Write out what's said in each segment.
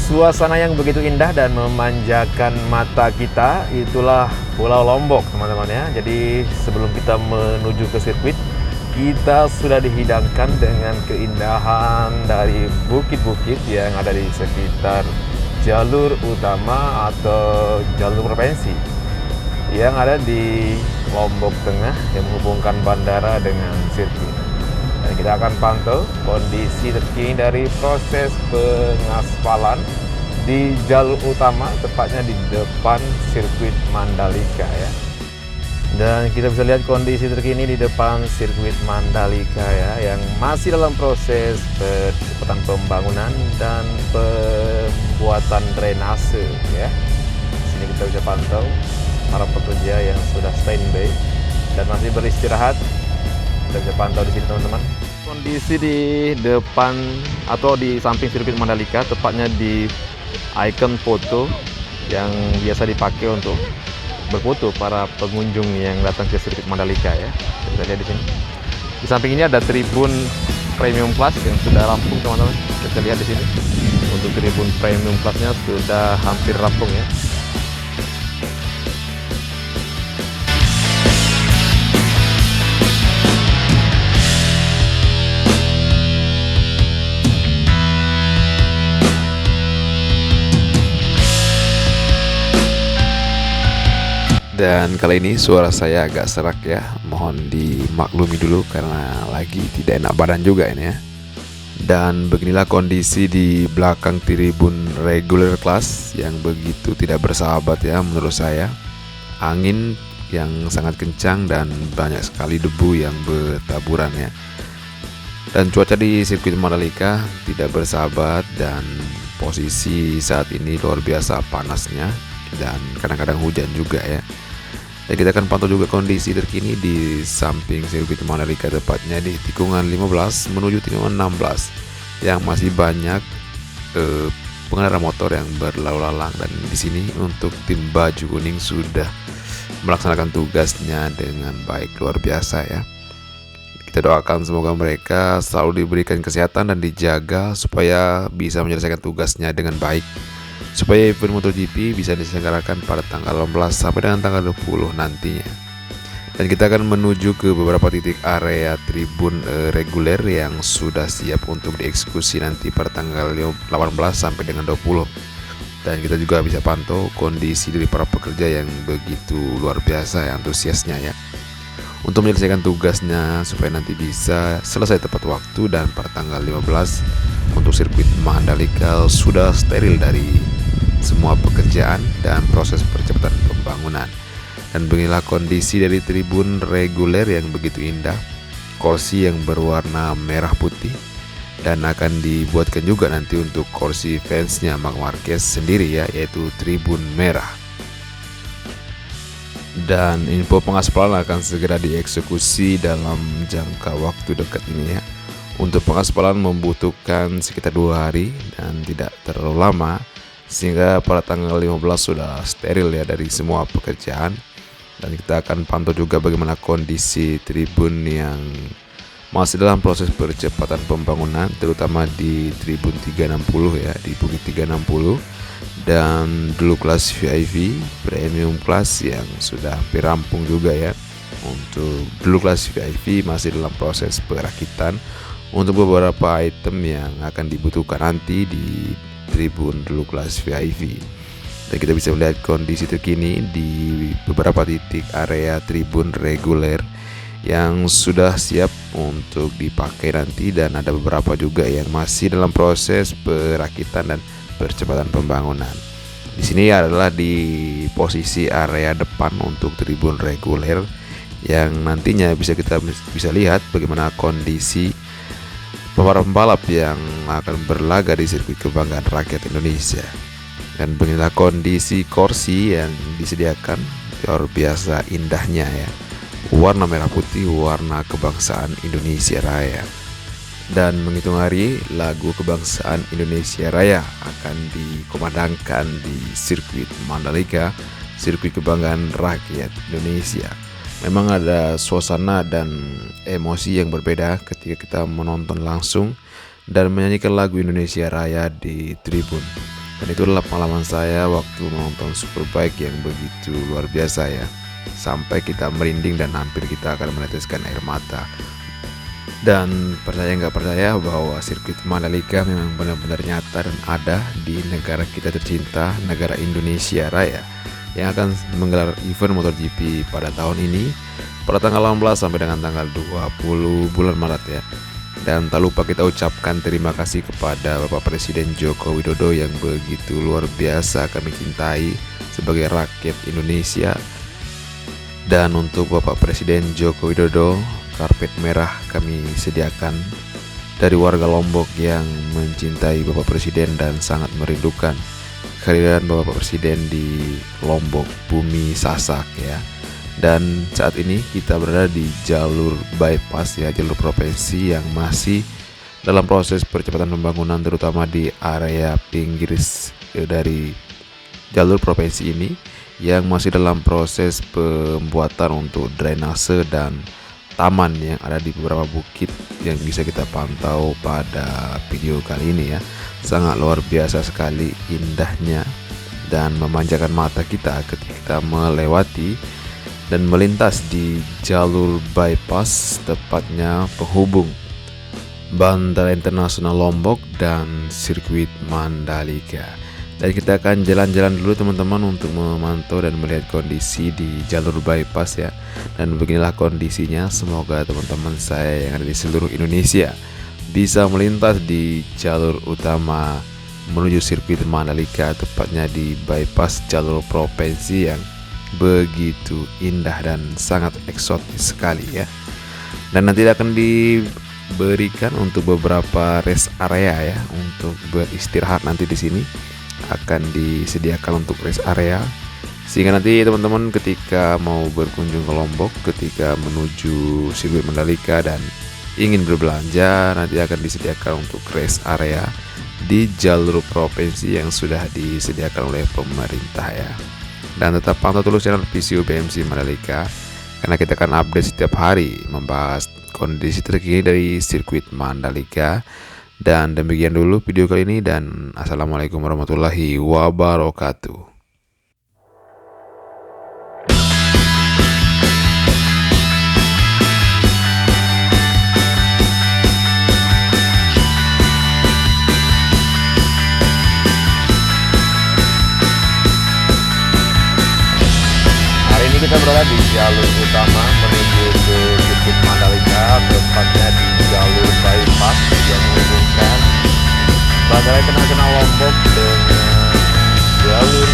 Suasana yang begitu indah dan memanjakan mata kita, itulah Pulau Lombok, teman-teman ya. Jadi sebelum kita menuju ke sirkuit, kita sudah dihidangkan dengan keindahan dari bukit-bukit yang ada di sekitar jalur utama atau jalur provinsi yang ada di Lombok Tengah yang menghubungkan bandara dengan sirkuit. Dan kita akan pantau kondisi terkini dari proses pengaspalan di jalur utama, tepatnya di depan sirkuit Mandalika ya. Dan kita bisa lihat kondisi terkini di depan sirkuit Mandalika ya, yang masih dalam proses percepatan pembangunan dan pembuatan drainase ya. Di sini kita bisa pantau para pekerja yang sudah standby dan masih beristirahat. Kita bisa pantau di sini teman-teman. Kondisi di depan atau di samping sirkuit Mandalika, tepatnya di ikon foto yang biasa dipakai untuk berfoto para pengunjung yang datang ke sirkuit Mandalika ya. Kita lihat di sini. Di samping ini ada tribun premium plus yang sudah rampung teman-teman. Kita lihat di sini. Untuk tribun premium plusnya sudah hampir rampung ya. Dan kali ini suara saya agak serak ya, mohon dimaklumi dulu karena lagi tidak enak badan juga ini ya. Dan beginilah kondisi di belakang tribun regular class yang begitu tidak bersahabat ya menurut saya. Angin yang sangat kencang dan banyak sekali debu yang bertaburan ya. Dan cuaca di sirkuit Mandalika tidak bersahabat dan posisi saat ini luar biasa panasnya dan kadang-kadang hujan juga ya. Dan kita akan pantau juga kondisi terkini di samping sirkuit Mandalika, tepatnya di tikungan 15 menuju tikungan 16 yang masih banyak pengendara motor yang berlalu lalang. Dan di sini untuk tim baju kuning sudah melaksanakan tugasnya dengan baik, luar biasa ya. Kita doakan semoga mereka selalu diberikan kesehatan dan dijaga supaya bisa menyelesaikan tugasnya dengan baik, supaya event MotoGP bisa diselenggarakan pada tanggal 18 sampai dengan tanggal 20 nantinya. Dan kita akan menuju ke beberapa titik area tribun reguler yang sudah siap untuk dieksekusi nanti pada tanggal 18 sampai dengan 20. Dan kita juga bisa pantau kondisi dari para pekerja yang begitu luar biasa ya, antusiasnya ya, untuk menyelesaikan tugasnya supaya nanti bisa selesai tepat waktu. Dan pada tanggal 15 untuk sirkuit Mandalika sudah steril dari semua pekerjaan dan proses percepatan pembangunan. Dan beginilah kondisi dari tribun reguler yang begitu indah, kursi yang berwarna merah putih, dan akan dibuatkan juga nanti untuk kursi fansnya Marc Marquez sendiri ya, yaitu tribun merah. Dan info pengaspalan akan segera dieksekusi dalam jangka waktu dekat ini ya. Untuk pengaspalan membutuhkan sekitar 2 hari dan tidak terlalu lama, sehingga pada tanggal 15 sudah steril ya dari semua pekerjaan. Dan kita akan pantau juga bagaimana kondisi tribun yang masih dalam proses percepatan pembangunan, terutama di tribun 360 ya, di bukit 360, dan dulu kelas VIP premium class yang sudah hampir rampung juga ya. Untuk dulu kelas VIP masih dalam proses perakitan untuk beberapa item yang akan dibutuhkan nanti di tribun dulu kelas VIP. Dan kita bisa melihat kondisi terkini di beberapa titik area tribun reguler yang sudah siap untuk dipakai nanti, dan ada beberapa juga yang masih dalam proses perakitan dan percepatan pembangunan. Di sini adalah di posisi area depan untuk tribun reguler yang nantinya kita bisa lihat bagaimana kondisi para pembalap yang akan berlaga di sirkuit kebanggaan rakyat Indonesia. Dan beginilah kondisi kursi yang disediakan, luar biasa indahnya ya, warna merah putih, warna kebangsaan Indonesia Raya. Dan menghitung hari, lagu kebangsaan Indonesia Raya akan dikumandangkan di sirkuit Mandalika, sirkuit kebanggaan rakyat Indonesia. Memang ada suasana dan emosi yang berbeda ketika kita menonton langsung dan menyanyikan lagu Indonesia Raya di tribun. Dan itu adalah pengalaman saya waktu menonton Superbike yang begitu luar biasa ya. Sampai kita merinding dan hampir kita akan meneteskan air mata. Dan percaya nggak percaya bahwa sirkuit Mandalika memang benar-benar nyata dan ada di negara kita tercinta, negara Indonesia Raya, yang akan menggelar event MotoGP pada tahun ini pada tanggal 18 sampai dengan tanggal 20 bulan Maret ya. Dan tak lupa kita ucapkan terima kasih kepada Bapak Presiden Joko Widodo yang begitu luar biasa kami cintai sebagai rakyat Indonesia. Dan untuk Bapak Presiden Joko Widodo, karpet merah kami sediakan dari warga Lombok yang mencintai Bapak Presiden dan sangat merindukan kehadiran Bapak Presiden di Lombok, bumi Sasak ya. Dan saat ini kita berada di jalur bypass ya, jalur provinsi yang masih dalam proses percepatan pembangunan, terutama di area pinggir dari jalur provinsi ini yang masih dalam proses pembuatan untuk drainase dan taman yang ada di beberapa bukit yang bisa kita pantau pada video kali ini ya. Sangat luar biasa sekali indahnya dan memanjakan mata kita ketika kita melewati dan melintas di jalur bypass, tepatnya penghubung Bandara Internasional Lombok dan sirkuit Mandalika. Dan kita akan jalan-jalan dulu teman-teman untuk memantau dan melihat kondisi di jalur bypass ya. Dan beginilah kondisinya. Semoga teman-teman saya yang ada di seluruh Indonesia bisa melintas di jalur utama menuju sirkuit Mandalika, tepatnya di bypass jalur provinsi yang begitu indah dan sangat eksotis sekali ya. Dan nanti akan diberikan untuk beberapa rest area ya, untuk beristirahat nanti di sini akan disediakan untuk rest area, sehingga nanti teman-teman ketika mau berkunjung ke Lombok, ketika menuju sirkuit Mandalika dan ingin berbelanja, nanti akan disediakan untuk rest area di jalur provinsi yang sudah disediakan oleh pemerintah ya. Dan tetap pantau terus channel PCU BMC Mandalika, karena kita akan update setiap hari membahas kondisi terkini dari sirkuit Mandalika. Dan demikian dulu video kali ini, dan assalamualaikum warahmatullahi wabarakatuh. Kita berada di jalur utama menuju ke sirkuit Mandalika, tepatnya di jalur bypass yang menghubungkan Bandara Internasional Lombok dengan jalur.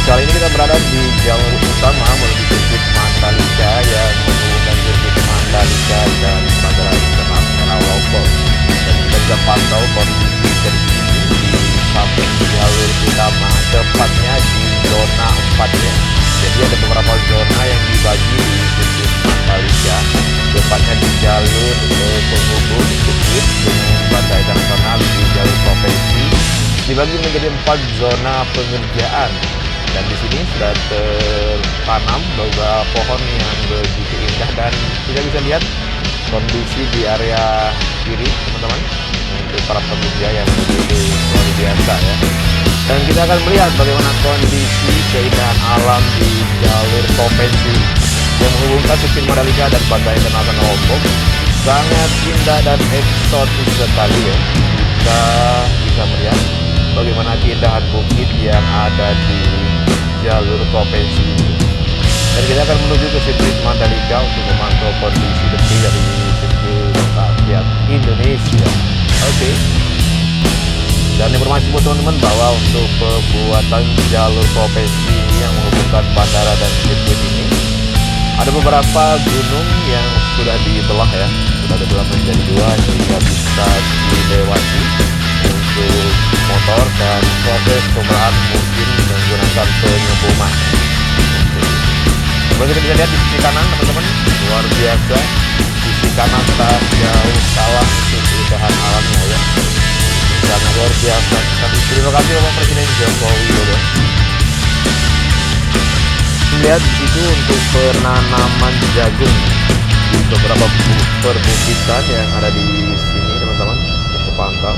Kali ini kita berada di jalur utama menuju sirkuit Mandalika yang menghubungkan sirkuit Mandalika dan Bandara Internasional Lombok. Dan kita bisa pantau kondisi terkini di samping jalur utama, tepatnya di zona 4 ya. Jadi ada beberapa zona yang dibagi di sirkuit Mandalika, tepatnya di jalur penghubung sirkuit dengan Bandara Internasional di jalur provinsi dibagi menjadi 4 zona pengerjaan. Dan di sini sudah tertanam beberapa pohon yang begitu indah, dan kita bisa lihat kondisi di area kiri teman-teman untuk para pekerja yang begitu luar biasa ya. Dan kita akan melihat bagaimana kondisi keindahan alam di jalur provinsi yang menghubungkan sirkuit Mandalika dan Bandara Internasional Lombok. Sangat indah dan eksotis sekali ya. Kita bisa melihat bagaimana keindahan bukit yang ada di jalur provinsi ini. Dan kita akan menuju ke sirkuit Mandalika untuk memantau kondisi terkini dari sirkuit rakyat Indonesia. Oke. Dan informasi buat teman-teman bahwa untuk pembuatan jalur provinsi yang menghubungkan bandara dan sirkuit ini, ada beberapa gunung yang sudah dibelah ya, sudah dibelah menjadi 2 sehingga bisa dilewati untuk motor, dan proses pembelahan mungkin menggunakan pengebuman. Seperti kita bisa lihat di sisi kanan teman-teman, luar biasa, sisi kanan tak jauh kalah untuk keindahan alamnya ya. Sangat luar biasa. Terima kasih Bapak Presiden Joko Widodo. Lihat di situ untuk penanaman jagung di beberapa perbukitan yang ada di sini teman-teman, terpantau.